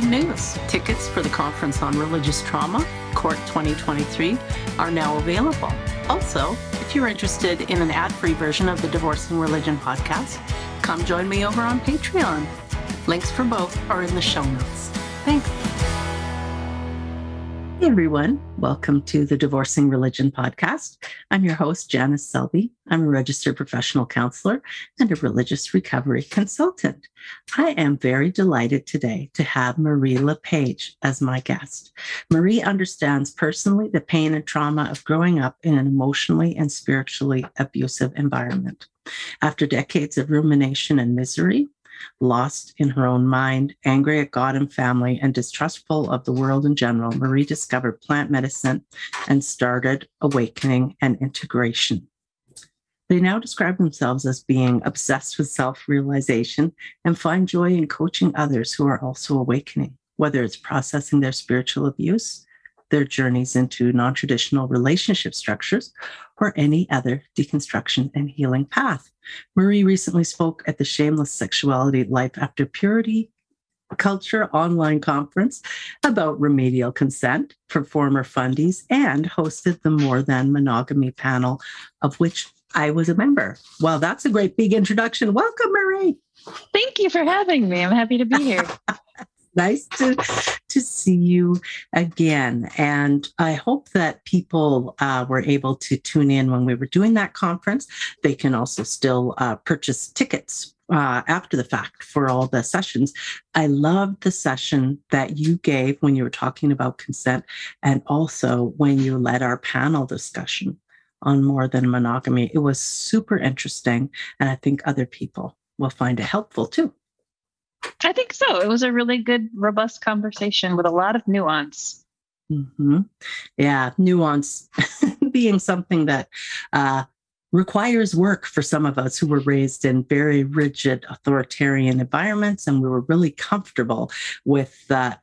news. Tickets for the Conference on Religious Trauma, Court 2023, are now available. Also, if you're interested in an ad-free version of the Divorcing Religion podcast, come join me over on Patreon. Links for both are in the show notes. Thanks. Hey everyone, welcome to the Divorcing Religion podcast. I'm your host, Janice Selby. I'm a registered professional counselor and a religious recovery consultant. I am very delighted today to have Marie LePage as my guest. Marie understands personally the pain and trauma of growing up in an emotionally and spiritually abusive environment. After decades of rumination and misery, lost in her own mind, angry at God and family, and distrustful of the world in general, Marie discovered plant medicine and started awakening and integration. They now describe themselves as being obsessed with self-realization and find joy in coaching others who are also awakening, whether it's processing their spiritual abuse, their journeys into non-traditional relationship structures, or any other deconstruction and healing path. Marie recently spoke at the Shameless Sexuality Life After Purity Culture online conference about remedial consent for former fundies and hosted the More Than Monogamy panel, of which I was a member. Well, that's a great big introduction. Welcome, Marie. Thank you for having me. I'm happy to be here. Nice to see you again. And I hope that people were able to tune in when we were doing that conference. They can also still purchase tickets after the fact for all the sessions. I loved the session that you gave when you were talking about consent, and also when you led our panel discussion on More Than Monogamy. It was super interesting, and I think other people will find it helpful too. I think so. It was a really good, robust conversation with a lot of nuance. Mm-hmm. Yeah, nuance being something that requires work for some of us who were raised in very rigid, authoritarian environments, and we were really comfortable with that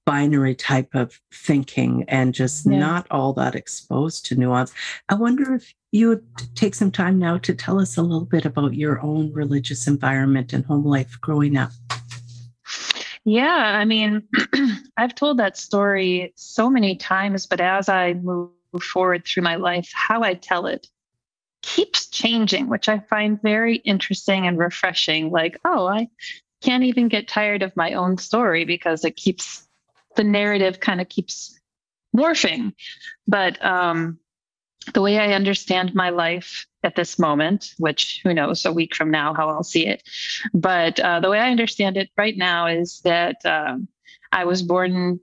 binary type of thinking and just not all that exposed to nuance. I wonder if you would take some time now to tell us a little bit about your own religious environment and home life growing up. Yeah, I mean, I've told that story so many times, but as I move forward through my life, how I tell it keeps changing, which I find very interesting and refreshing. Like, oh, I can't even get tired of my own story because the narrative kind of keeps morphing. But the way I understand my life at this moment, which who knows a week from now how I'll see it, but the way I understand it right now is that I was born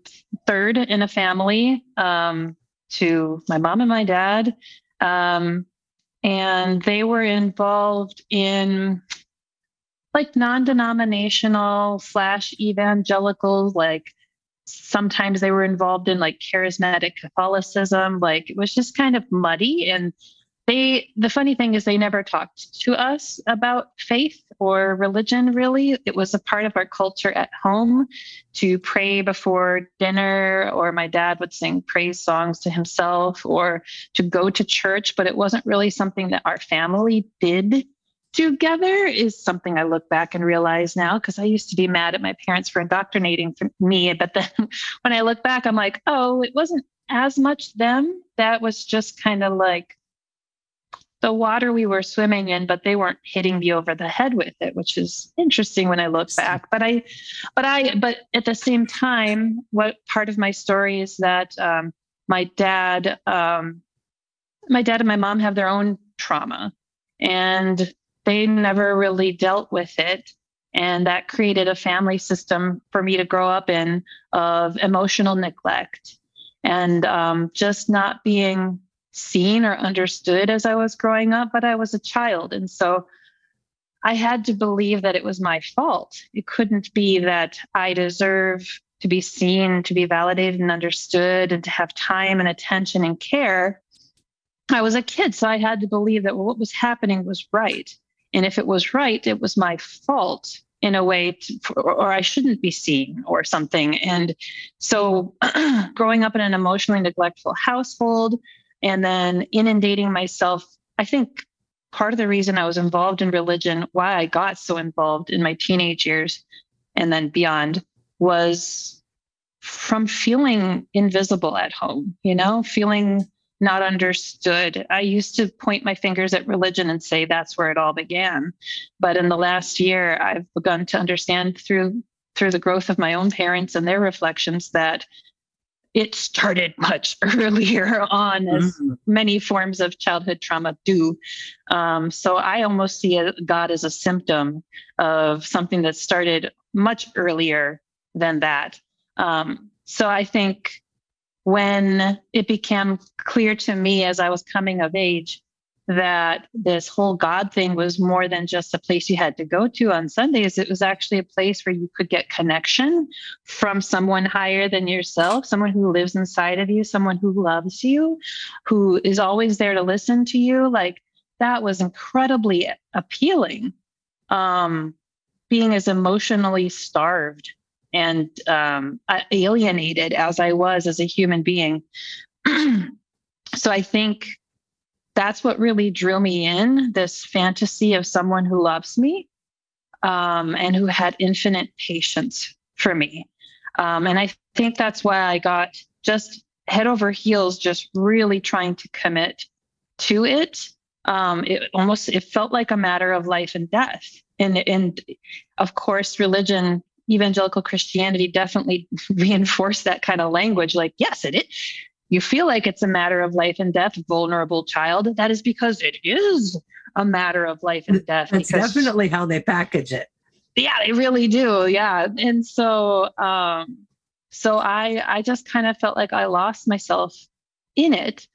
third in a family to my mom and my dad, and they were involved in like non-denominational / evangelical, like sometimes they were involved in like charismatic Catholicism. Like it was just kind of muddy. And the funny thing is they never talked to us about faith or religion, really. It was a part of our culture at home to pray before dinner, or my dad would sing praise songs to himself, or to go to church, but it wasn't really something that our family did together. Is something I look back and realize now, because I used to be mad at my parents for indoctrinating me. But then when I look back, I'm like, oh, it wasn't as much them. That was just kind of like the water we were swimming in, but they weren't hitting me over the head with it, which is interesting when I look back. But at the same time, what part of my story is that my dad and my mom have their own trauma, and they never really dealt with it. And that created a family system for me to grow up in of emotional neglect and just not being seen or understood as I was growing up, but I was a child. And so I had to believe that it was my fault. It couldn't be that I deserve to be seen, to be validated and understood, and to have time and attention and care. I was a kid, so I had to believe that what was happening was right. And if it was right, it was my fault in a way, or I shouldn't be seen or something. And so growing up in an emotionally neglectful household and then inundating myself, I think part of the reason I was involved in religion, why I got so involved in my teenage years and then beyond, was from feeling invisible at home, feeling not understood. I used to point my fingers at religion and say that's where it all began. But in the last year, I've begun to understand through the growth of my own parents and their reflections that it started much earlier on, as many forms of childhood trauma do. So I almost see God as a symptom of something that started much earlier than that. So I think when it became clear to me as I was coming of age that this whole God thing was more than just a place you had to go to on Sundays, it was actually a place where you could get connection from someone higher than yourself, someone who lives inside of you, someone who loves you, who is always there to listen to you. Like, that was incredibly appealing. Being as emotionally starved and alienated as I was as a human being. So I think that's what really drew me in, this fantasy of someone who loves me and who had infinite patience for me. And I think that's why I got just head over heels, just really trying to commit to it. It felt like a matter of life and death. And of course, religion, evangelical Christianity definitely reinforced that kind of language. Like, yes, it is. You feel like it's a matter of life and death, vulnerable child. That is because it is a matter of life and death. That's definitely how they package it. Yeah, they really do. Yeah. And so, I just kind of felt like I lost myself in it,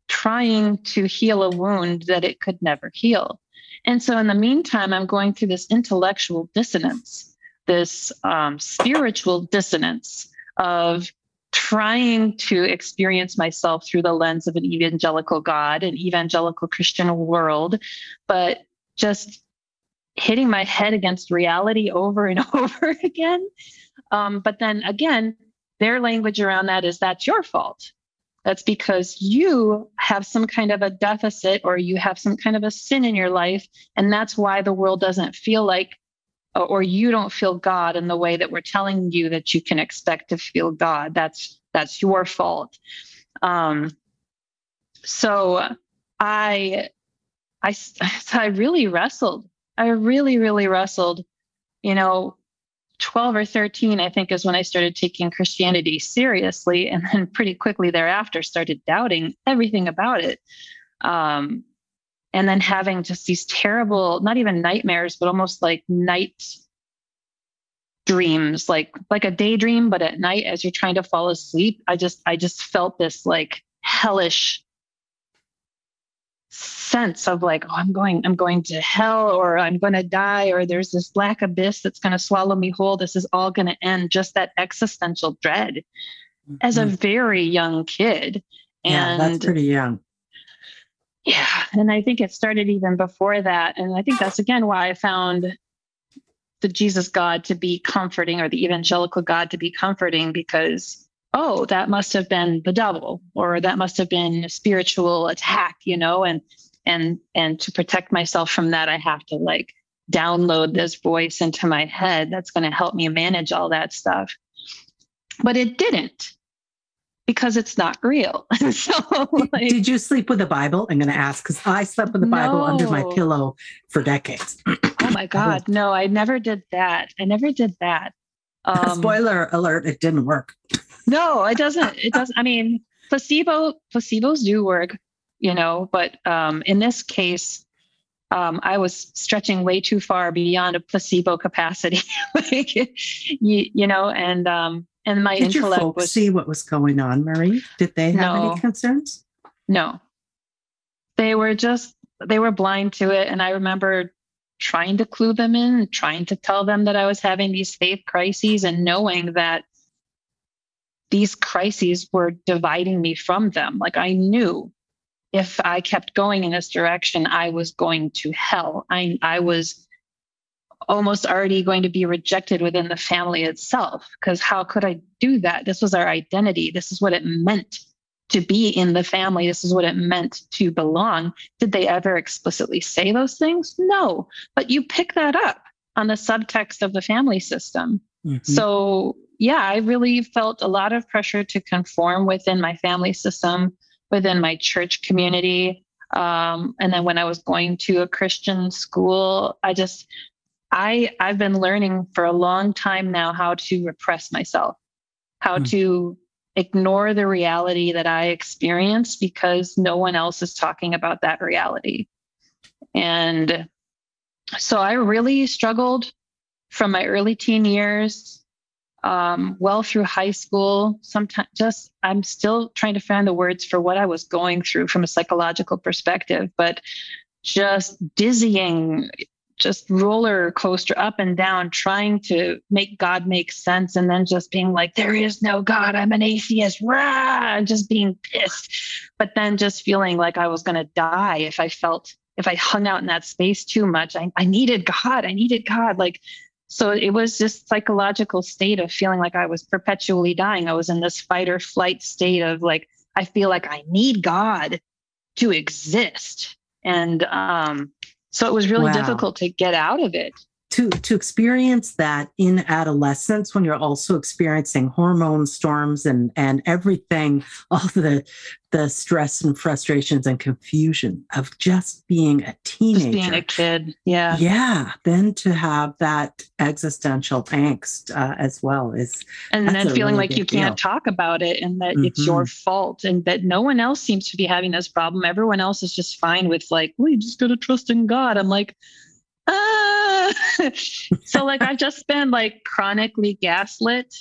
trying to heal a wound that it could never heal. And so in the meantime, I'm going through this intellectual dissonance, this spiritual dissonance of trying to experience myself through the lens of an evangelical God, an evangelical Christian world, but just hitting my head against reality over and over again. But then again, their language around that is, that's your fault. That's because you have some kind of a deficit, or you have some kind of a sin in your life. And that's why the world doesn't feel like, or you don't feel God in the way that we're telling you that you can expect to feel God. That's your fault. So I really wrestled. I really wrestled. 12 or 13, I think, is when I started taking Christianity seriously, and then pretty quickly thereafter started doubting everything about it. And then having just these terrible, not even nightmares, but almost like night dreams, like a daydream, but at night as you're trying to fall asleep. I just felt this like hellish sense of like, oh, I'm going to hell, or I'm going to die, or there's this black abyss that's going to swallow me whole. This is all going to end. Just that existential dread as a very young kid. And that's pretty young. Yeah. And I think it started even before that. And I think that's, again, why I found the Jesus God to be comforting, or the evangelical God to be comforting, because, oh, that must have been the devil, or that must have been a spiritual attack, and to protect myself from that, I have to like download this voice into my head that's going to help me manage all that stuff. But it didn't, because it's not real. So, did you sleep with the Bible? I'm going to ask, because I slept with the Bible under my pillow for decades. Oh my God. No, I never did that. Spoiler alert, it didn't work. No, it doesn't. It doesn't. I mean, placebos do work, but in this case, I was stretching way too far beyond a placebo capacity, and my Did intellect your folks see what was going on, Marie? Did they have any concerns? No, they were blind to it. And I remember trying to clue them in, trying to tell them that I was having these faith crises, and knowing that these crises were dividing me from them. Like, I knew if I kept going in this direction, I was going to hell. I was almost already going to be rejected within the family itself, because how could I do that? This was our identity. This is what it meant to be in the family. This is what it meant to belong. Did they ever explicitly say those things? No, but you pick that up on the subtext of the family system. Mm-hmm. So yeah, I really felt a lot of pressure to conform within my family system, within my church community. And then when I was going to a Christian school, I've been learning for a long time now how to repress myself, how to ignore the reality that I experience because no one else is talking about that reality. And so I really struggled from my early teen years, well through high school. Sometimes I'm still trying to find the words for what I was going through from a psychological perspective, but just dizzying, just roller coaster up and down, trying to make God make sense. And then just being like, there is no God, I'm an atheist, rah, and just being pissed. But then just feeling like I was going to die if I hung out in that space too much. I needed God. Like, so it was this psychological state of feeling like I was perpetually dying. I was in this fight or flight state of like, I feel like I need God to exist. And, so it was really difficult to get out of it. To experience that in adolescence, when you're also experiencing hormone storms and everything, all the stress and frustrations and confusion of just being a teenager. Just being a kid. Yeah. Yeah. Then to have that existential angst as well and then feeling really like you can't talk about it and that it's your fault and that no one else seems to be having this problem. Everyone else is just fine with like, well, you just got to trust in God. I'm like, so like I've just been like chronically gaslit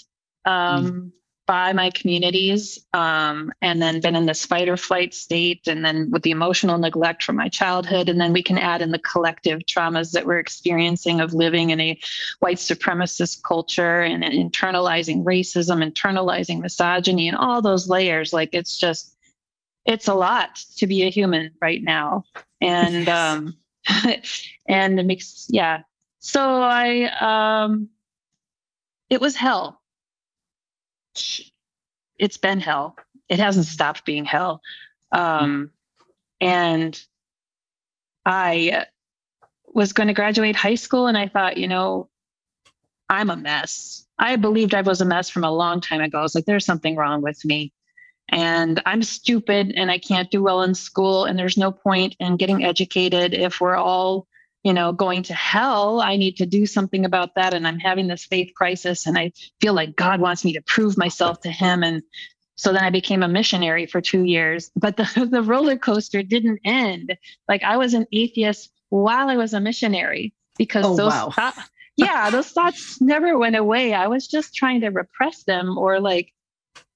by my communities, and then been in this fight or flight state, and then with the emotional neglect from my childhood, and then we can add in the collective traumas that we're experiencing of living in a white supremacist culture and internalizing racism, internalizing misogyny, and all those layers. Like it's a lot to be a human right now, and and it makes, yeah. So it was hell. It's been hell. It hasn't stopped being hell. And I was going to graduate high school and I thought, I'm a mess. I believed I was a mess from a long time ago. I was like, there's something wrong with me. And I'm stupid and I can't do well in school. And there's no point in getting educated if we're all, going to hell. I need to do something about that. And I'm having this faith crisis. And I feel like God wants me to prove myself to him. And so then I became a missionary for 2 years. But the roller coaster didn't end. Like I was an atheist while I was a missionary because those thoughts never went away. I was just trying to repress them or like,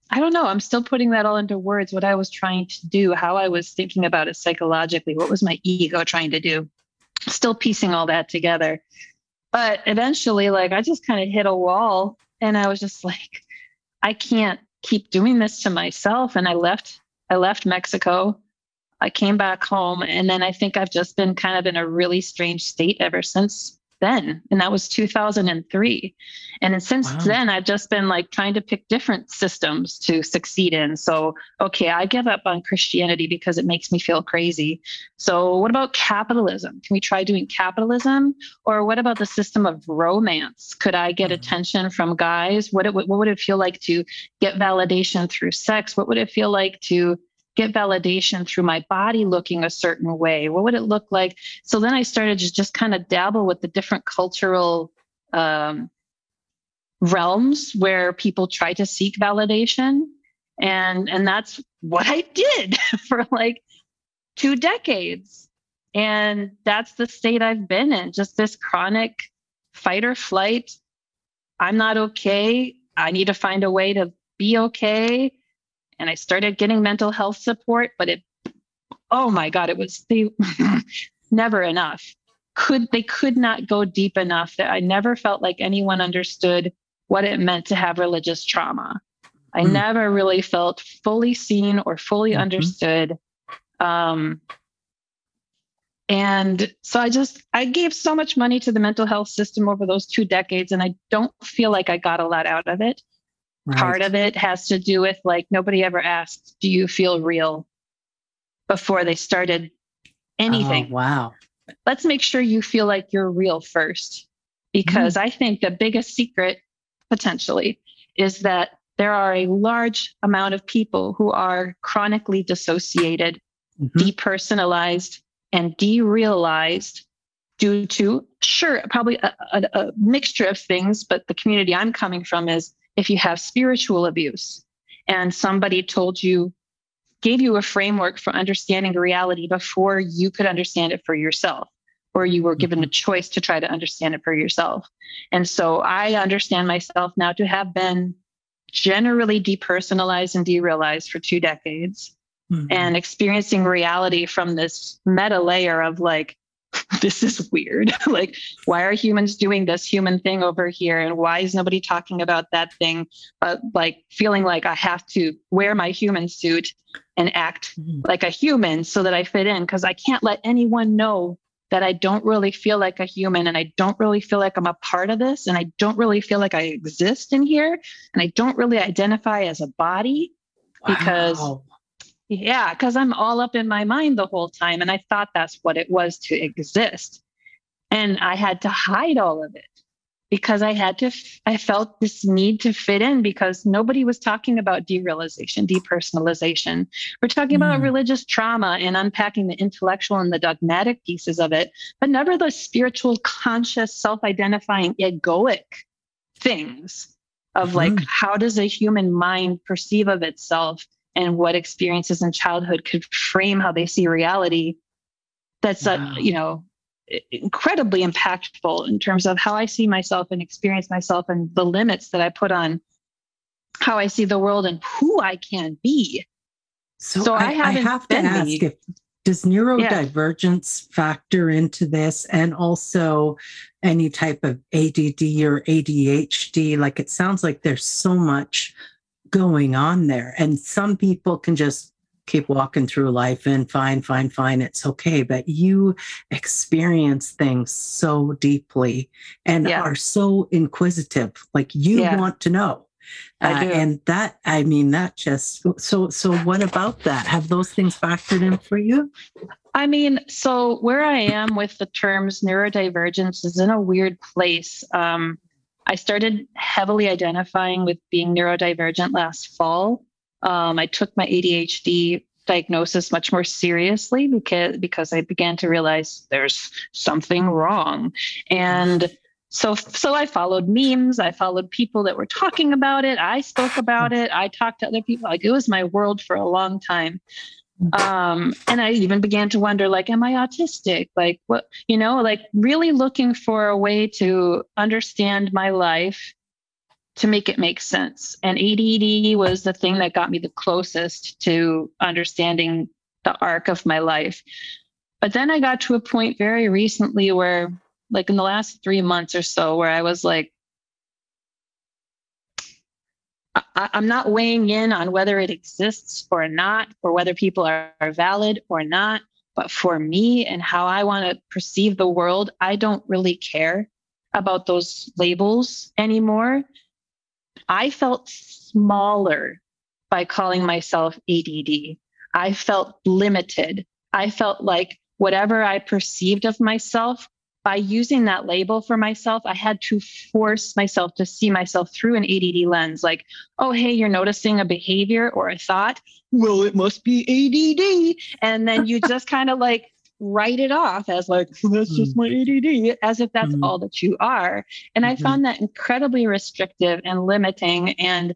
I don't know. I'm still putting that all into words, what I was trying to do, how I was thinking about it psychologically. What was my ego trying to do? Still piecing all that together. But eventually, like, I just kind of hit a wall and I was just like, I can't keep doing this to myself. And I left Mexico. I came back home. And then I think I've just been kind of in a really strange state ever since then. And that was 2003. And since then, I've just been like trying to pick different systems to succeed in. So, okay, I give up on Christianity because it makes me feel crazy. So what about capitalism? Can we try doing capitalism? Or what about the system of romance? Could I get attention from guys? What would it feel like to get validation through sex? What would it feel like to get validation through my body looking a certain way? What would it look like? So then I started to just kind of dabble with the different cultural realms where people try to seek validation. And that's what I did for like 2 decades. And that's the state I've been in, just this chronic fight or flight. I'm not okay. I need to find a way to be okay. And I started getting mental health support, but oh my God, it was never enough. They could not go deep enough. That I never felt like anyone understood what it meant to have religious trauma. I never really felt fully seen or fully understood. And so I gave so much money to the mental health system over those 2 decades, and I don't feel like I got a lot out of it. Right. Part of it has to do with like, nobody ever asked, do you feel real before they started anything? Oh, wow. Let's make sure you feel like you're real first, because I think the biggest secret potentially is that there are a large amount of people who are chronically dissociated, depersonalized, and derealized due to, sure, probably a mixture of things, but the community I'm coming from is if you have spiritual abuse and somebody gave you a framework for understanding reality before you could understand it for yourself, or you were given a choice to try to understand it for yourself. And so I understand myself now to have been generally depersonalized and derealized for 2 decades, and experiencing reality from this meta layer of like, this is weird. Like, why are humans doing this human thing over here? And why is nobody talking about that thing? But like feeling like I have to wear my human suit and act like a human so that I fit in, because I can't let anyone know that I don't really feel like a human, and I don't really feel like I'm a part of this, and I don't really feel like I exist in here, and I don't really identify as a body. Wow. because I'm all up in my mind the whole time, and I thought that's what it was to exist. And I had to hide all of it because I felt this need to fit in, because nobody was talking about derealization, depersonalization. We're talking about religious trauma and unpacking the intellectual and the dogmatic pieces of it, but never the spiritual, conscious, self-identifying, egoic things of like, how does a human mind perceive of itself, and what experiences in childhood could frame how they see reality. That's, incredibly impactful in terms of how I see myself and experience myself, and the limits that I put on how I see the world and who I can be. So I have to ask, does neurodivergence factor into this, and also any type of ADD or ADHD? Like, it sounds like there's so much going on there, and some people can just keep walking through life and fine, it's okay. But you experience things so deeply and are so inquisitive, like you want to know. I do. And that, that just, so what about that? Have those things factored in for you? So where I am with the terms neurodivergence is in a weird place. I started heavily identifying with being neurodivergent last fall. I took my ADHD diagnosis much more seriously because I began to realize there's something wrong. And so I followed memes. I followed people that were talking about it. I spoke about it. I talked to other people. Like, it was my world for a long time. And I even began to wonder, like, am I autistic? Like, what, like really looking for a way to understand my life to make it make sense. And ADD was the thing that got me the closest to understanding the arc of my life. But then I got to a point very recently where, like in the last 3 months or so, where I was like, I'm not weighing in on whether it exists or not, or whether people are valid or not. But for me and how I want to perceive the world, I don't really care about those labels anymore. I felt smaller by calling myself ADD. I felt limited. I felt like whatever I perceived of myself, by using that label for myself, I had to force myself to see myself through an ADD lens. Like, oh, hey, you're noticing a behavior or a thought. Well, it must be ADD. And then you just kind of like write it off as like, well, that's just my ADD, as if that's all that you are. And I found that incredibly restrictive and limiting and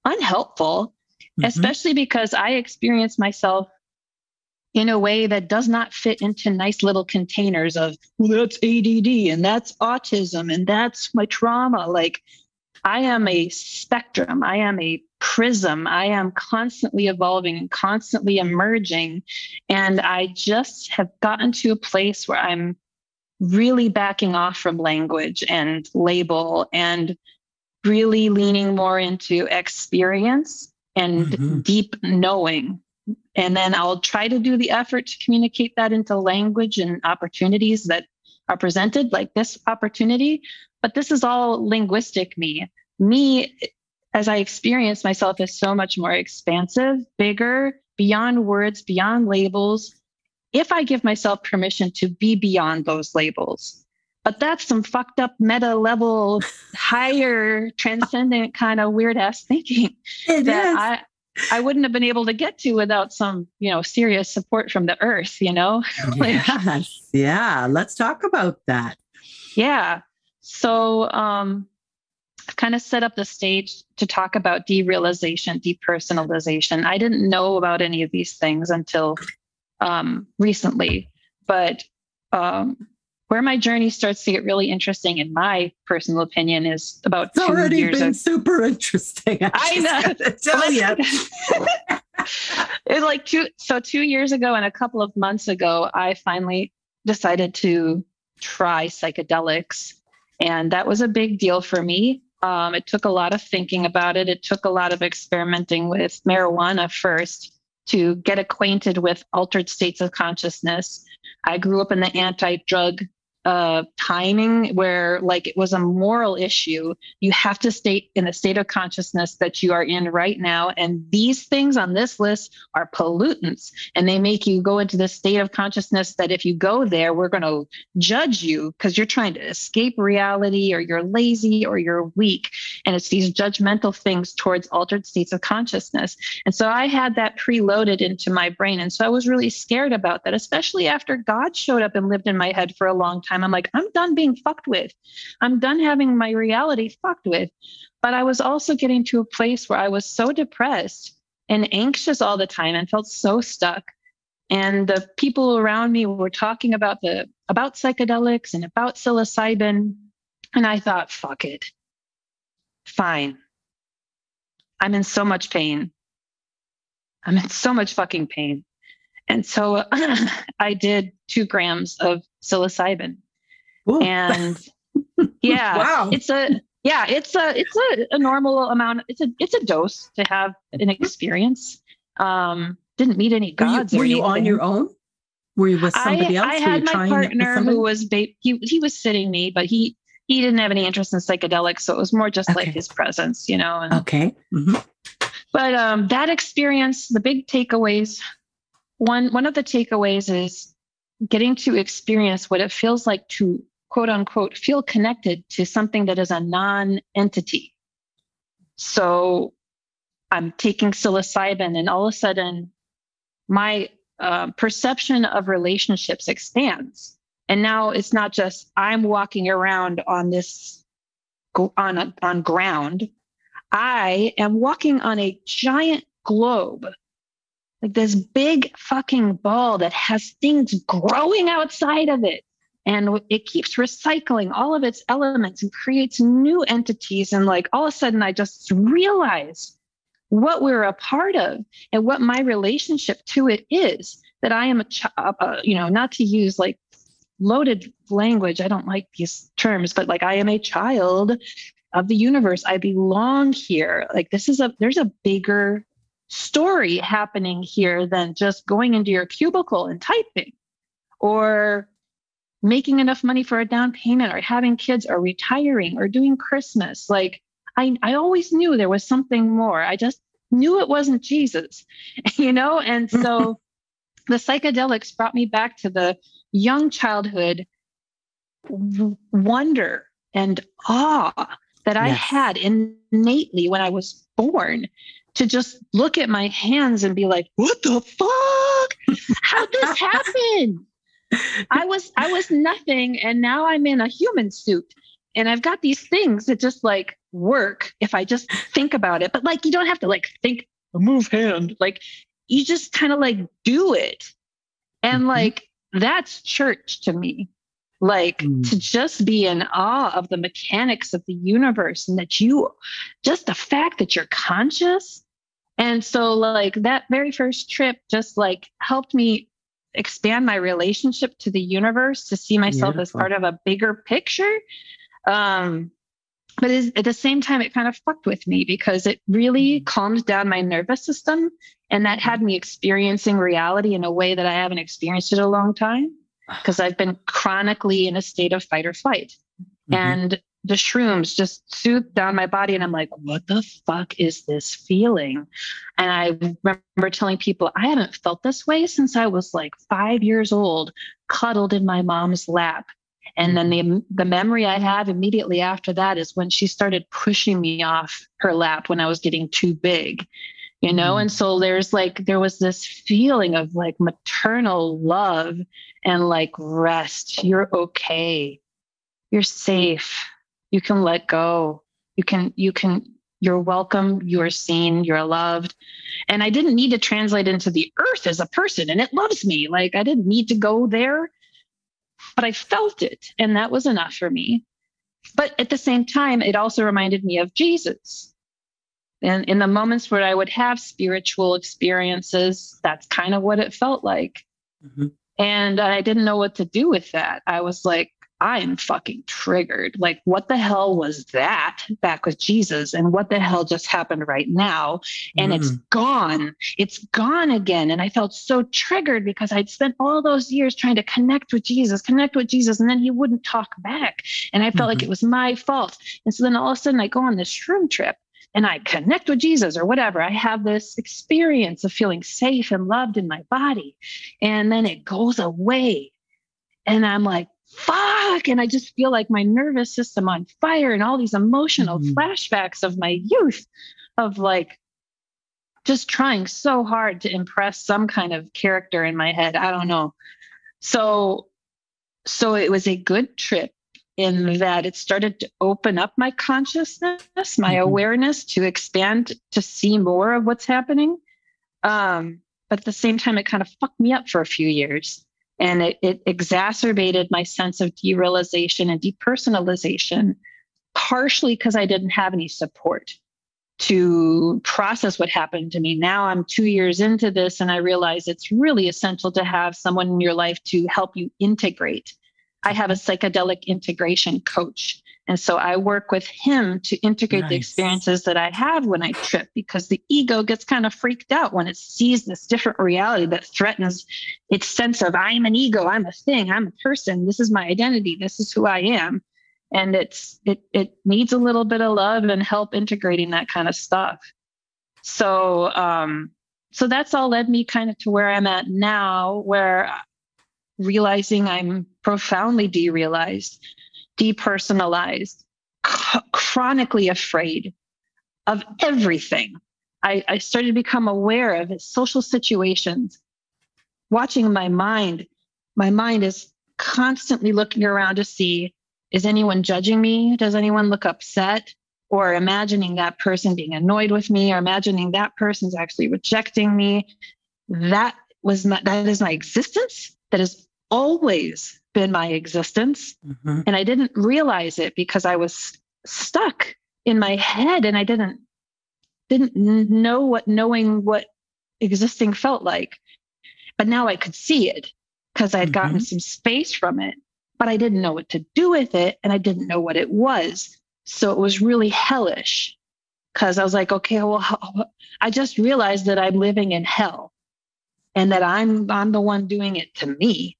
unhelpful, especially because I experience myself in a way that does not fit into nice little containers of, well, that's ADD and that's autism and that's my trauma. Like, I am a spectrum. I am a prism. I am constantly evolving and constantly emerging. And I just have gotten to a place where I'm really backing off from language and label and really leaning more into experience and deep knowing. And then I'll try to do the effort to communicate that into language and opportunities that are presented, like this opportunity. But this is all linguistic me. Me, as I experience myself, is so much more expansive, bigger, beyond words, beyond labels. If I give myself permission to be beyond those labels, But that's some fucked up meta level, higher, transcendent kind of weird ass thinking that I wouldn't have been able to get to without some, serious support from the earth, Yes. Yeah. Let's talk about that. Yeah. So I've kind of set up the stage to talk about derealization, depersonalization. I didn't know about any of these things until recently, but where my journey starts to get really interesting, in my personal opinion, is about 2 years ago. It's already been super interesting. I know. Tell you. It's like 2 years ago and a couple of months ago, I finally decided to try psychedelics. And that was a big deal for me. It took a lot of thinking about it. It took a lot of experimenting with marijuana first to get acquainted with altered states of consciousness. I grew up in the anti-drug timing where like it was a moral issue. You have to stay in the state of consciousness that you are in right now. And these things on this list are pollutants, and they make you go into this state of consciousness that if you go there, we're going to judge you because you're trying to escape reality, or you're lazy, or you're weak. And it's these judgmental things towards altered states of consciousness. And so I had that preloaded into my brain. And so I was really scared about that, especially after God showed up and lived in my head for a long time. I'm like, I'm done being fucked with. I'm done having my reality fucked with. But I was also getting to a place where I was so depressed and anxious all the time and felt so stuck. And the people around me were talking about psychedelics and about psilocybin. And I thought, fuck it. Fine. I'm in so much pain. I'm in so much fucking pain. And so I did 2 grams of psilocybin. Ooh. And yeah, wow. It's a normal amount. It's a dose to have an experience. Didn't meet any gods. Were you on your own? Were you with somebody else? I had my partner who was he was sitting me, but he didn't have any interest in psychedelics, so it was more just like his presence, And, okay. Mm-hmm. But that experience, the big takeaways. One of the takeaways is getting to experience what it feels like to, quote unquote, feel connected to something that is a non-entity. So I'm taking psilocybin, and all of a sudden my perception of relationships expands. And now it's not just I'm walking around on this on ground. I am walking on a giant globe, like this big fucking ball that has things growing outside of it. And it keeps recycling all of its elements and creates new entities. And like all of a sudden, I just realized what we're a part of and what my relationship to it is, that I am not to use like loaded language. I don't like these terms, but like I am a child of the universe. I belong here. Like there's a bigger story happening here than just going into your cubicle and typing, or making enough money for a down payment, or having kids, or retiring, or doing Christmas. Like I always knew there was something more. I just knew it wasn't Jesus, And so the psychedelics brought me back to the young childhood wonder and awe that I had innately when I was born, to just look at my hands and be like, what the fuck? How'd this happen? I was nothing, and now I'm in a human suit, and I've got these things that just like work if I just think about it. But like, you don't have to like think, move hand. Like you just kind of like do it. And like, that's church to me. Like to just be in awe of the mechanics of the universe, and that just the fact that you're conscious. And so like that very first trip just like helped me expand my relationship to the universe, to see myself as part of a bigger picture. But at the same time, it kind of fucked with me, because it really calmed down my nervous system. And that had me experiencing reality in a way that I haven't experienced it in a long time, because I've been chronically in a state of fight or flight. And the shrooms just soothed down my body. And I'm like, what the fuck is this feeling? And I remember telling people, I haven't felt this way since I was like 5 years old, cuddled in my mom's lap. And then the memory I have immediately after that is when she started pushing me off her lap when I was getting too big, you know? And so there was this feeling of like maternal love and like rest. You're okay. You're safe. You can let go. You're welcome. You're seen. You're loved. And I didn't need to translate into the earth as a person, and it loves me. Like I didn't need to go there, but I felt it. And that was enough for me. But at the same time, it also reminded me of Jesus. And in the moments where I would have spiritual experiences, that's kind of what it felt like. Mm-hmm. And I didn't know what to do with that. I was like, I'm fucking triggered. Like, what the hell was that back with Jesus? And what the hell just happened right now? And it's gone. It's gone again. And I felt so triggered because I'd spent all those years trying to connect with Jesus. And then he wouldn't talk back. And I felt like it was my fault. And so then all of a sudden I go on this shroom trip and I connect with Jesus or whatever. I have this experience of feeling safe and loved in my body. And then it goes away. And I'm like, fuck. And I just feel like my nervous system on fire and all these emotional flashbacks of my youth of like just trying so hard to impress some kind of character in my head. I don't know. So it was a good trip in that it started to open up my consciousness, my awareness to expand, to see more of what's happening. But at the same time, it kind of fucked me up for a few years. And it exacerbated my sense of derealization and depersonalization, partially because I didn't have any support to process what happened to me. Now I'm 2 years into this, and I realize it's really essential to have someone in your life to help you integrate. I have a psychedelic integration coach. And so I work with him to integrate the experiences that I have when I trip, because the ego gets kind of freaked out when it sees this different reality that threatens its sense of I'm an ego, I'm a thing, I'm a person, this is my identity, this is who I am. And it needs a little bit of love and help integrating that kind of stuff. So that's all led me kind of to where I'm at now, where realizing I'm profoundly derealized, depersonalized, chronically afraid of everything. I started to become aware of social situations, watching my mind. My mind is constantly looking around to see, is anyone judging me? Does anyone look upset? Or imagining that person being annoyed with me, or imagining that person's actually rejecting me. That is my existence. That has always been my existence. And I didn't realize it because I was stuck in my head, and I didn't know what knowing what existing felt like. But now I could see it because I'd gotten some space from it, but I didn't know what to do with it, and I didn't know what it was. So it was really hellish because I was like, okay, well, I just realized that I'm living in hell and that I'm the one doing it to me.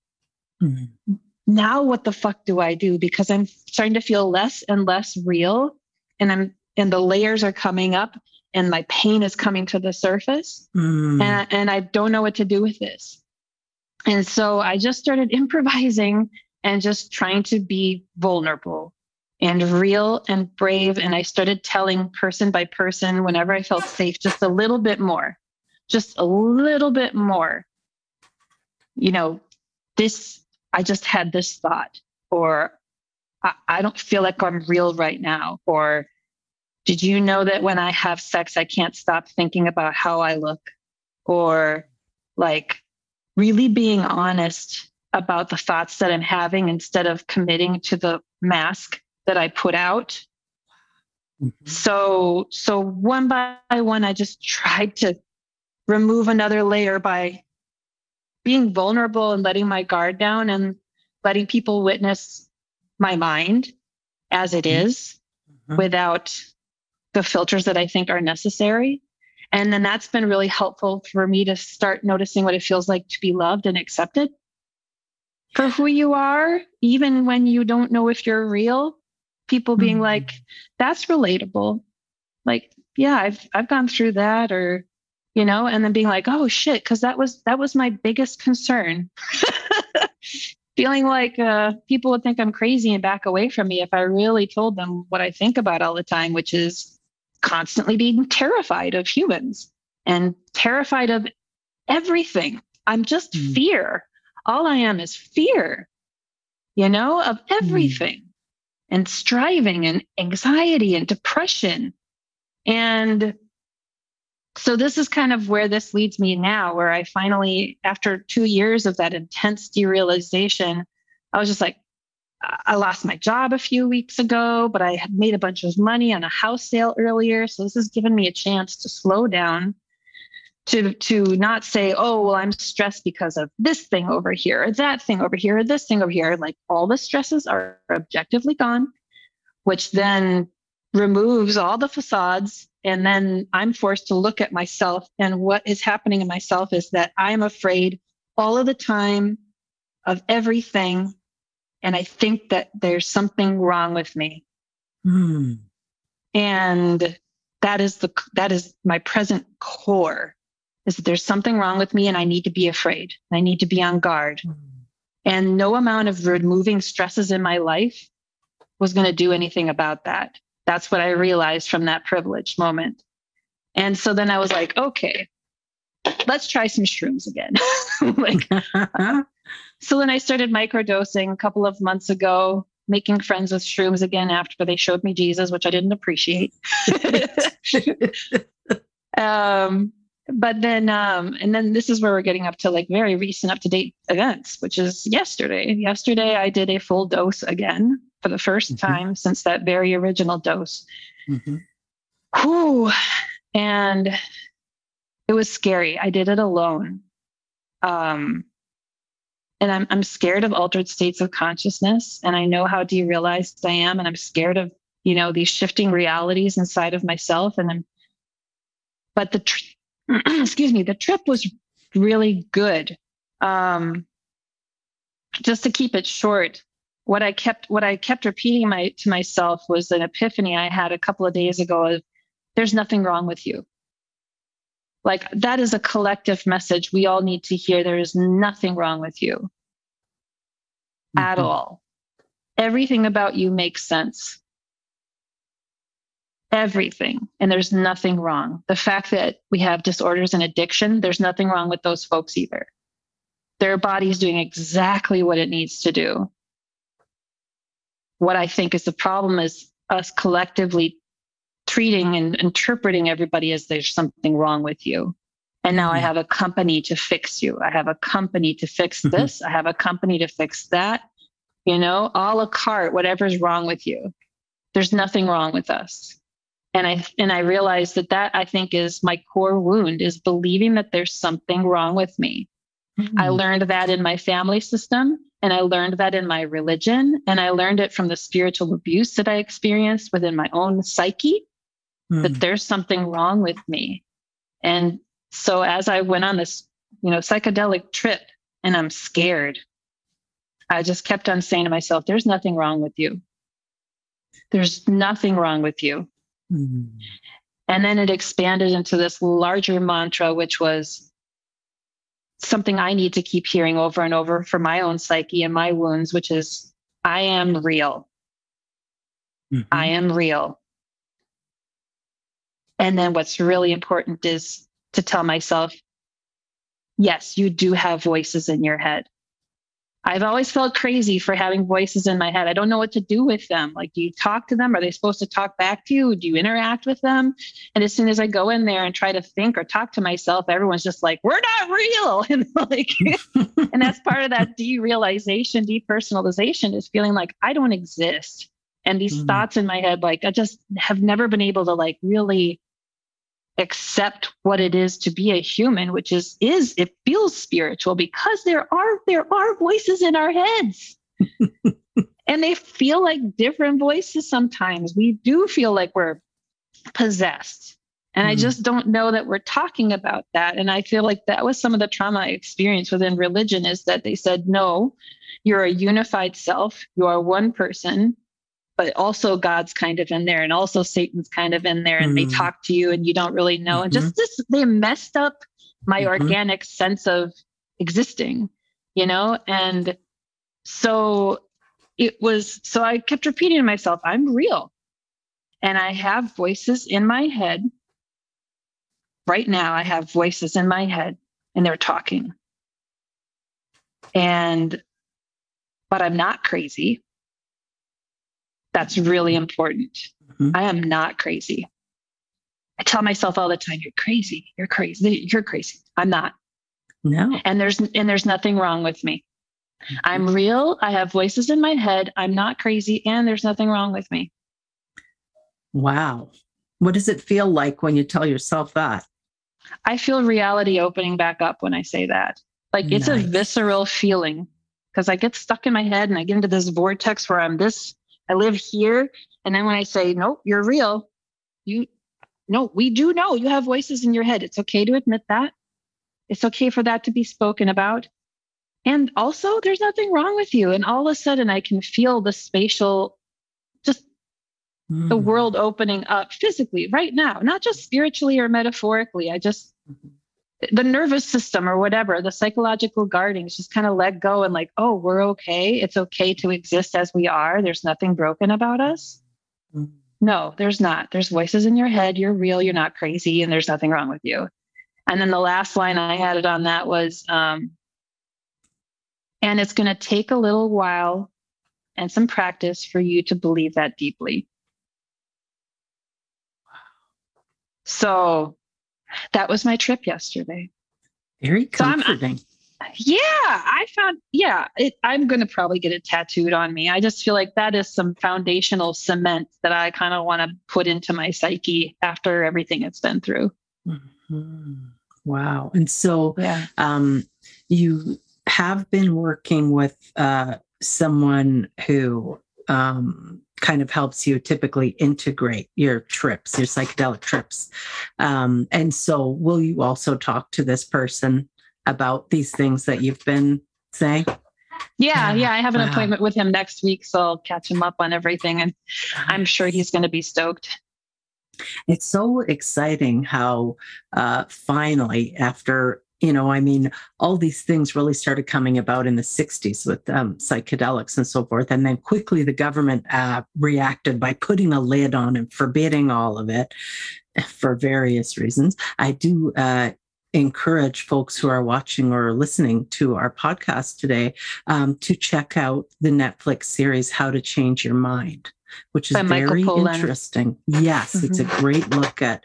Now what the fuck do I do? Because I'm starting to feel less and less real, and the layers are coming up, and my pain is coming to the surface, and I don't know what to do with this. And so I just started improvising and just trying to be vulnerable and real and brave. And I started telling person by person whenever I felt safe, just a little bit more, I just had this thought, or I don't feel like I'm real right now. Or did you know that when I have sex, I can't stop thinking about how I look? Or like really being honest about the thoughts that I'm having instead of committing to the mask that I put out. So one by one, I just tried to remove another layer by being vulnerable and letting my guard down and letting people witness my mind as it is without the filters that I think are necessary. And then that's been really helpful for me to start noticing what it feels like to be loved and accepted for who you are, even when you don't know if you're real. People being like, that's relatable. Like, yeah, I've gone through that, or and then being like, oh shit, because that was my biggest concern. feeling like people would think I'm crazy and back away from me if I really told them what I think about all the time, which is constantly being terrified of humans and terrified of everything. I'm just fear. All I am is fear, of everything, and striving and anxiety and depression. And so this is kind of where this leads me now, where I finally, after 2 years of that intense derealization, I was just like, I lost my job a few weeks ago, but I had made a bunch of money on a house sale earlier. So this has given me a chance to slow down, to not say, oh, well, I'm stressed because of this thing over here, or that thing over here, or this thing over here. Like, all the stresses are objectively gone, which then removes all the facades. And then I'm forced to look at myself. And what is happening in myself is that I'm afraid all of the time of everything. And I think that there's something wrong with me. And that is my present core, is that there's something wrong with me and I need to be afraid. I need to be on guard. And no amount of removing stresses in my life was going to do anything about that. That's what I realized from that privileged moment. And so then I was like, okay, let's try some shrooms again. So then I started microdosing a couple of months ago, making friends with shrooms again after they showed me Jesus, which I didn't appreciate. But then, and then this is where we're getting up to like very recent, up-to-date events, which is yesterday. Yesterday, I did a full dose again for the first time since that very original dose. Whew. And it was scary. I did it alone. And I'm scared of altered states of consciousness. And I know how derealized I am. And I'm scared of, these shifting realities inside of myself. But the trip was really good. Just to keep it short, what I kept repeating to myself was an epiphany I had a couple of days ago of, there's nothing wrong with you. Like, that is a collective message we all need to hear. There is nothing wrong with you at all. Everything about you makes sense. Everything. And there's nothing wrong. The fact that we have disorders and addiction, there's nothing wrong with those folks either. Their body's doing exactly what it needs to do. What I think is the problem is us collectively treating and interpreting everybody as there's something wrong with you. And now I have a company to fix you. I have a company to fix this. I have a company to fix that. A la carte, whatever's wrong with you. There's nothing wrong with us. And I realized that I think is my core wound, is believing that there's something wrong with me. I learned that in my family system, and I learned that in my religion, and I learned it from the spiritual abuse that I experienced within my own psyche, that there's something wrong with me. And so as I went on this, psychedelic trip, and I'm scared, I just kept on saying to myself, there's nothing wrong with you. There's nothing wrong with you. And then it expanded into this larger mantra, which was something I need to keep hearing over and over for my own psyche and my wounds, which is, I am real. I am real. And then what's really important is to tell myself, yes, you do have voices in your head. I've always felt crazy for having voices in my head. I don't know what to do with them. Like, do you talk to them? Are they supposed to talk back to you? Do you interact with them? And as soon as I go in there and try to think or talk to myself, everyone's just like, we're not real. And and that's part of that derealization, depersonalization, is feeling like I don't exist. And these thoughts in my head, like, I just have never been able to really accept what it is to be a human, which is it feels spiritual, because there are voices in our heads. And they feel like different voices sometimes. We do feel like we're possessed. And I just don't know that we're talking about that. And I feel like that was some of the trauma I experienced within religion, is that they said, no, you're a unified self. You are one person. But also God's kind of in there, and also Satan's kind of in there, and they talk to you and you don't really know. And just they messed up my organic sense of existing, and So I kept repeating to myself, I'm real. And I have voices in my head. Right now, I have voices in my head and they're talking. But I'm not crazy. That's really important. Mm-hmm. I am not crazy. I tell myself all the time, you're crazy. You're crazy. You're crazy. I'm not. No. And there's nothing wrong with me. Mm-hmm. I'm real. I have voices in my head. I'm not crazy. And there's nothing wrong with me. Wow. What does it feel like when you tell yourself that? I feel reality opening back up when I say that. Like it's a visceral feeling because I get stuck in my head and I get into this vortex where I live here. And then when I say, nope, you're real. We do know you have voices in your head. It's okay to admit that. It's okay for that to be spoken about. And also there's nothing wrong with you. And all of a sudden I can feel the spatial, just the world opening up physically right now, not just spiritually or metaphorically. The nervous system or whatever, the psychological guardings just kind of let go and like, oh, we're okay. It's okay to exist as we are. There's nothing broken about us. Mm-hmm. No, there's not. There's voices in your head. You're real. You're not crazy. And there's nothing wrong with you. And then the last line I had it on that was, and it's going to take a little while and some practice for you to believe that deeply. So that was my trip yesterday. Very comforting. I'm going to probably get it tattooed on me. I just feel like that is some foundational cement that I kind of want to put into my psyche after everything it's been through. Mm-hmm. Wow. And so you have been working with someone who kind of helps you typically integrate your trips, your psychedelic trips. And so will you also talk to this person about these things that you've been saying? Yeah. I have an appointment with him next week, so I'll catch him up on everything. And I'm sure he's going to be stoked. It's so exciting how finally, after all these things really started coming about in the 60s with psychedelics and so forth. And then quickly the government reacted by putting a lid on and forbidding all of it for various reasons. I do encourage folks who are watching or listening to our podcast today to check out the Netflix series, How to Change Your Mind, which is very interesting. Yes, mm-hmm. It's a great look at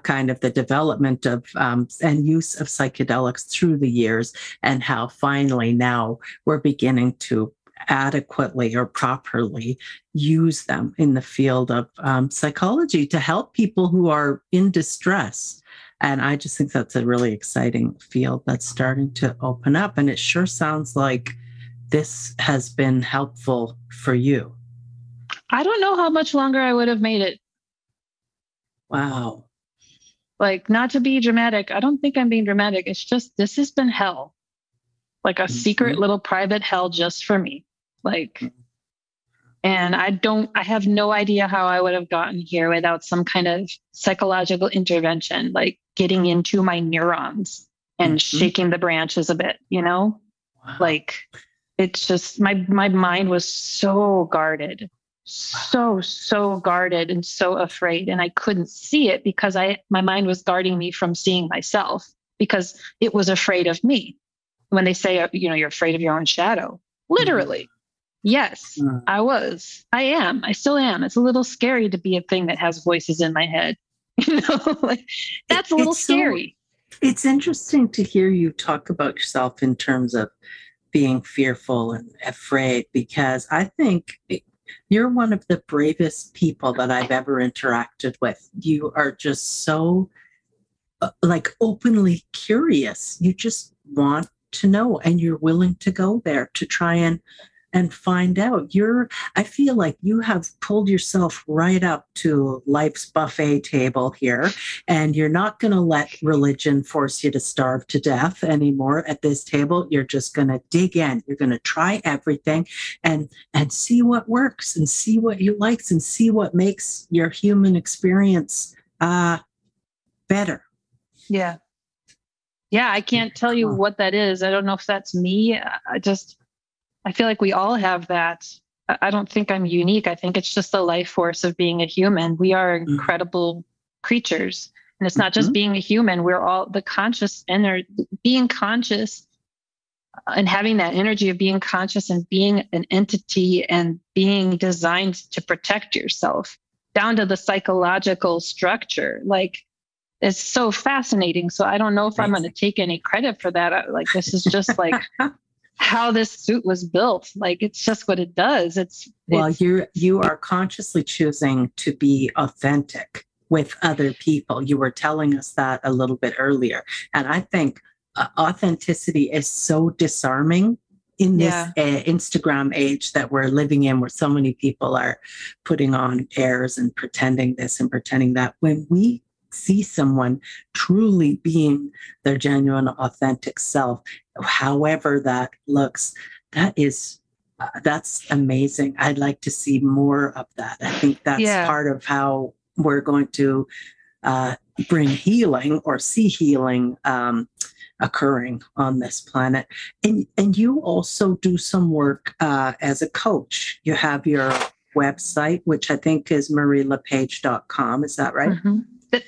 kind of the development of and use of psychedelics through the years and how finally now we're beginning to adequately or properly use them in the field of psychology to help people who are in distress. And I just think that's a really exciting field that's starting to open up. And it sure sounds like this has been helpful for you. I don't know how much longer I would have made it. Wow. Like, not to be dramatic. I don't think I'm being dramatic. It's just, this has been hell. Like a secret little private hell just for me. And I have no idea how I would have gotten here without some kind of psychological intervention, like getting into my neurons and shaking the branches a bit, Wow. Like, it's just, my mind was so guarded. So guarded and so afraid. And I couldn't see it because my mind was guarding me from seeing myself because it was afraid of me. When they say, you're afraid of your own shadow, literally. Yes, I was. I am. I still am. It's a little scary to be a thing that has voices in my head. That's a little scary. It's interesting to hear you talk about yourself in terms of being fearful and afraid, because I think you're one of the bravest people that I've ever interacted with. You are just so openly curious. You just want to know, and you're willing to go there to try and find out. I feel like you have pulled yourself right up to life's buffet table here, and you're not going to let religion force you to starve to death anymore at this table. You're just going to dig in. You're going to try everything and see what works and see what you like and see what makes your human experience better. Yeah. Yeah, I can't tell you what that is. I don't know if that's me. I feel like we all have that. I don't think I'm unique. I think it's just the life force of being a human. We are incredible creatures. And it's not just being a human. We're all the conscious being conscious and having that energy of being conscious and being an entity and being designed to protect yourself down to the psychological structure. Like, it's so fascinating. So I don't know if I'm going to take any credit for that. Like, this is just like how this suit was built. Like, it's just what it does. You are consciously choosing to be authentic with other people. You were telling us that a little bit earlier. And I think authenticity is so disarming in this Instagram age that we're living in, where so many people are putting on airs and pretending this and pretending that. When we see someone truly being their genuine, authentic self, however that looks, that's amazing. I'd like to see more of that. I think that's part of how we're going to bring healing or see healing occurring on this planet. And you also do some work as a coach. You have your website, which I think is marielepage.com. Is that right? Mm-hmm.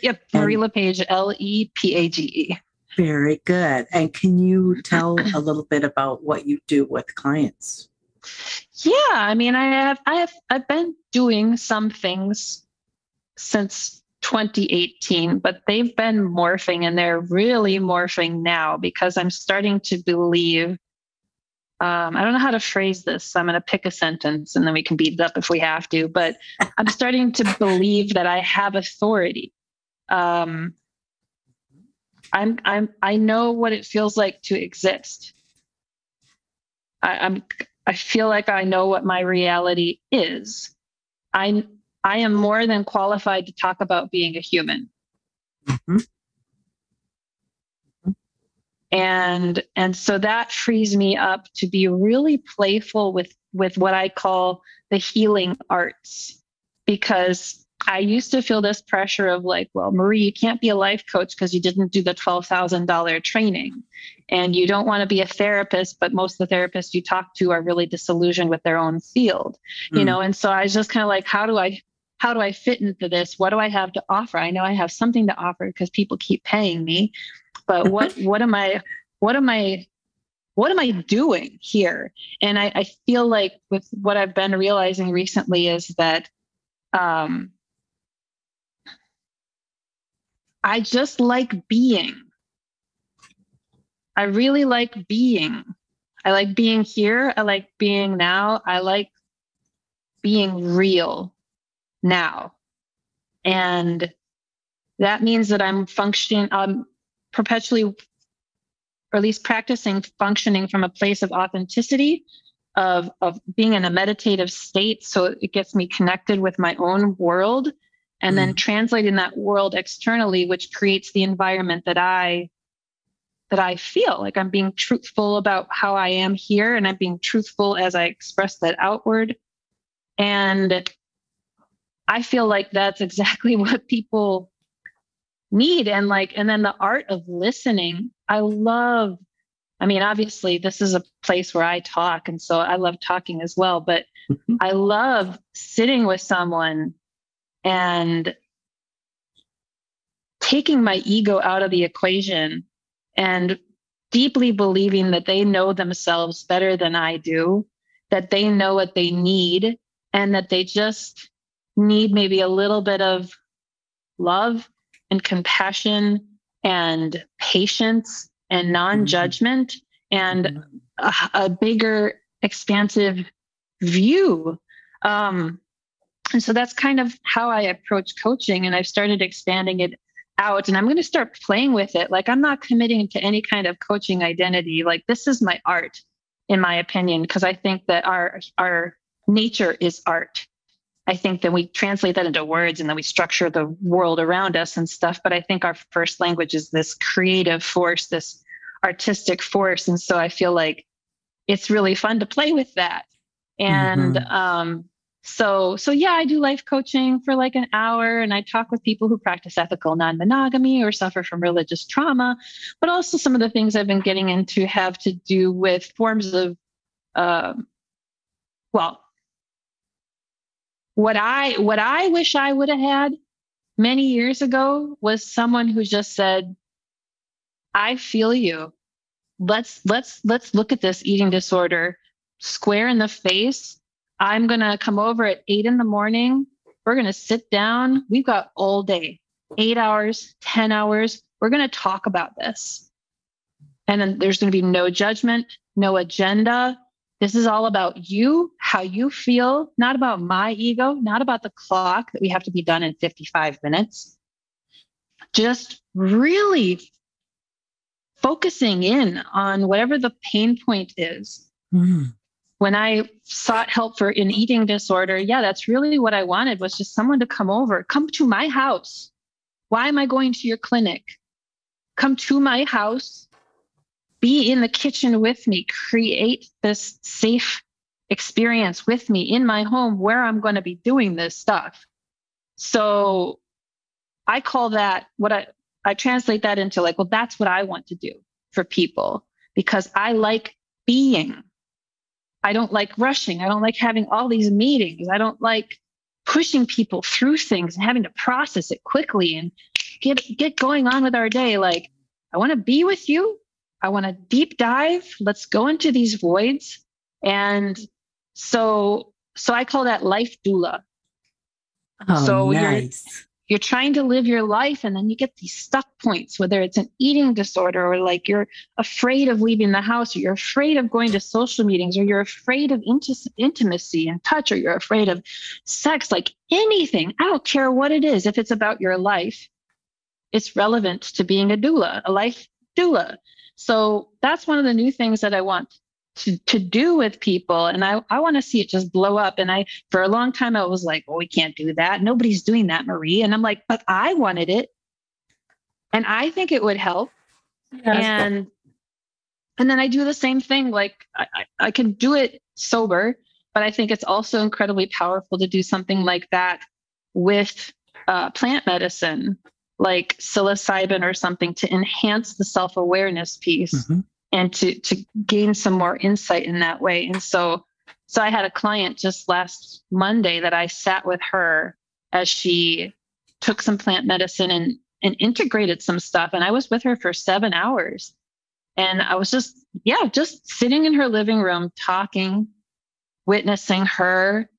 Yep, Marie LePage, LePage. Very good. And can you tell a little bit about what you do with clients? Yeah, I mean, I've been doing some things since 2018, but they've been morphing, and they're really morphing now because I'm starting to believe. I don't know how to phrase this, so I'm going to pick a sentence and then we can beat it up if we have to. But I'm starting to believe that I have authority. I know what it feels like to exist. I feel like I know what my reality is. I am more than qualified to talk about being a human. Mm-hmm. And so that frees me up to be really playful with what I call the healing arts, because I used to feel this pressure of like, well, Marie, you can't be a life coach because you didn't do the $12,000 training, and you don't want to be a therapist, but most of the therapists you talk to are really disillusioned with their own field, you know? And so I was just kind of like, how do I fit into this? What do I have to offer? I know I have something to offer because people keep paying me, but what am I doing here? And I feel like with what I've been realizing recently is that, I just like being. I really like being. I like being here. I like being now. I like being real now. And that means that I'm perpetually, or at least practicing functioning from a place of authenticity, of being in a meditative state. So it gets me connected with my own world, and then translating that world externally, which creates the environment that I feel like I'm being truthful about how I am here, and I'm being truthful as I express that outward. And I feel like that's exactly what people need. And then the art of listening. Obviously this is a place where I talk, and so I love talking as well, but I love sitting with someone and taking my ego out of the equation and deeply believing that they know themselves better than I do, that they know what they need, and that they just need maybe a little bit of love and compassion and patience and non-judgment and a bigger, expansive view. And so that's kind of how I approach coaching, and I've started expanding it out, and I'm going to start playing with it. Like, I'm not committing to any kind of coaching identity. Like, this is my art, in my opinion, because I think that our nature is art. I think that we translate that into words and then we structure the world around us and stuff. But I think our first language is this creative force, this artistic force. And so I feel like it's really fun to play with that. And so yeah, I do life coaching for like an hour, and I talk with people who practice ethical non-monogamy or suffer from religious trauma. But also some of the things I've been getting into have to do with forms of well, what I wish I would have had many years ago was someone who just said, I feel you. Let's look at this eating disorder square in the face. I'm going to come over at 8 a.m. We're going to sit down. We've got all day, 8 hours, 10 hours. We're going to talk about this. And then there's going to be no judgment, no agenda. This is all about you, how you feel, not about my ego, not about the clock that we have to be done in 55 minutes. Just really focusing in on whatever the pain point is. When I sought help for an eating disorder, that's really what I wanted, was just someone to come to my house. Why am I going to your clinic? Come to my house, be in the kitchen with me, create this safe experience with me in my home where I'm going to be doing this stuff. So I call that, I translate that into like, well, that's what I want to do for people, because I like being. I don't like rushing. I don't like having all these meetings. I don't like pushing people through things and having to process it quickly and get going on with our day. Like, I want to be with you. I want to deep dive. Let's go into these voids. And so I call that life doula. Oh, so nice. You're trying to live your life, and then you get these stuck points, whether it's an eating disorder or like you're afraid of leaving the house, or you're afraid of going to social meetings, or you're afraid of intimacy and touch, or you're afraid of sex, like anything. I don't care what it is. If it's about your life, it's relevant to being a doula, a life doula. So that's one of the new things that I want to do with people. And I want to see it just blow up. And for a long time, I was like, oh, we can't do that. Nobody's doing that, Marie. And I'm like, but I wanted it. And I think it would help. Yes. And then I do the same thing. Like I can do it sober, but I think it's also incredibly powerful to do something like that with plant medicine, like psilocybin or something, to enhance the self-awareness piece. Mm-hmm. And to gain some more insight in that way. And so I had a client just last Monday that I sat with her as she took some plant medicine and integrated some stuff. And I was with her for 7 hours. And I was just sitting in her living room, talking, witnessing her,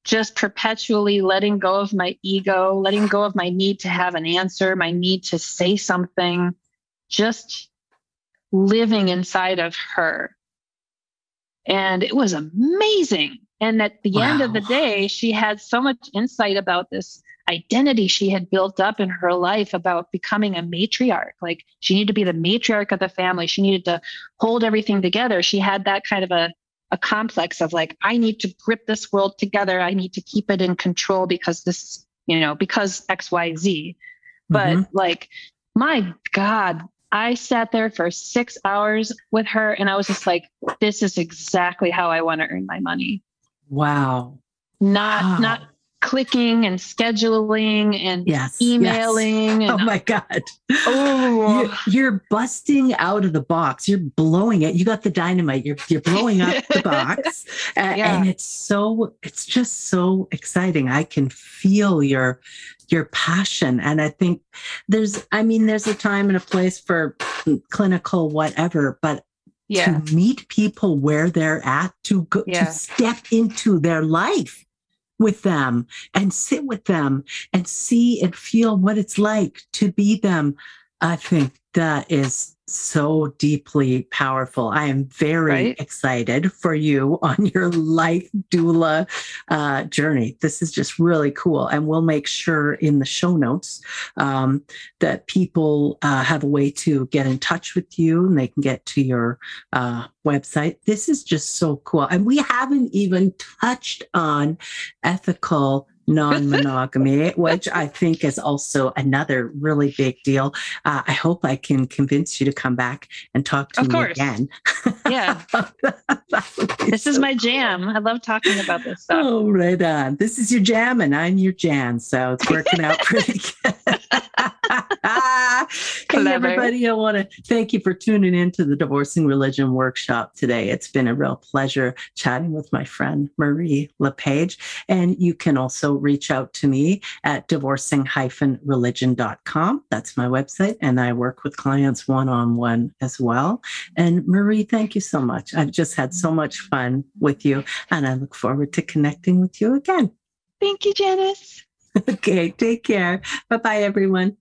just perpetually letting go of my ego, letting go of my need to have an answer, my need to say something, just living inside of her. And it was amazing. And at the end of the day, she had so much insight about this identity she had built up in her life about becoming a matriarch. Like, she needed to be the matriarch of the family. She needed to hold everything together. She had that kind of a complex of like, I need to grip this world together. I need to keep it in control because this, because XYZ. But like, my God, I sat there for 6 hours with her, and I was just like, this is exactly how I want to earn my money. Wow. Not clicking and scheduling and emailing. Yes. And, oh my God. Oh, you're busting out of the box. You're blowing it. You got the dynamite. You're blowing up the box. And it's just so exciting. I can feel your passion. And I think there's a time and a place for clinical whatever, but to meet people where they're at, to step into their life with them and sit with them and see and feel what it's like to be them. I think that is so deeply powerful. I am very excited for you on your life doula journey. This is just really cool. And we'll make sure in the show notes that people have a way to get in touch with you, and they can get to your website. This is just so cool. And we haven't even touched on ethical non-monogamy, which I think is also another really big deal. I hope I can convince you to come back and talk to me again. Yeah. This is my jam. I love talking about this stuff. Oh, right on. This is your jam and I'm your Jan. So it's working out pretty good. Hey, everybody, I want to thank you for tuning in to the Divorcing Religion workshop today. It's been a real pleasure chatting with my friend, Marie LePage. And you can also reach out to me at divorcing-religion.com. That's my website. And I work with clients one-on-one as well. And Marie, thank you so much. I've just had so much fun with you, and I look forward to connecting with you again. Thank you, Janice. Okay, take care. Bye-bye, everyone.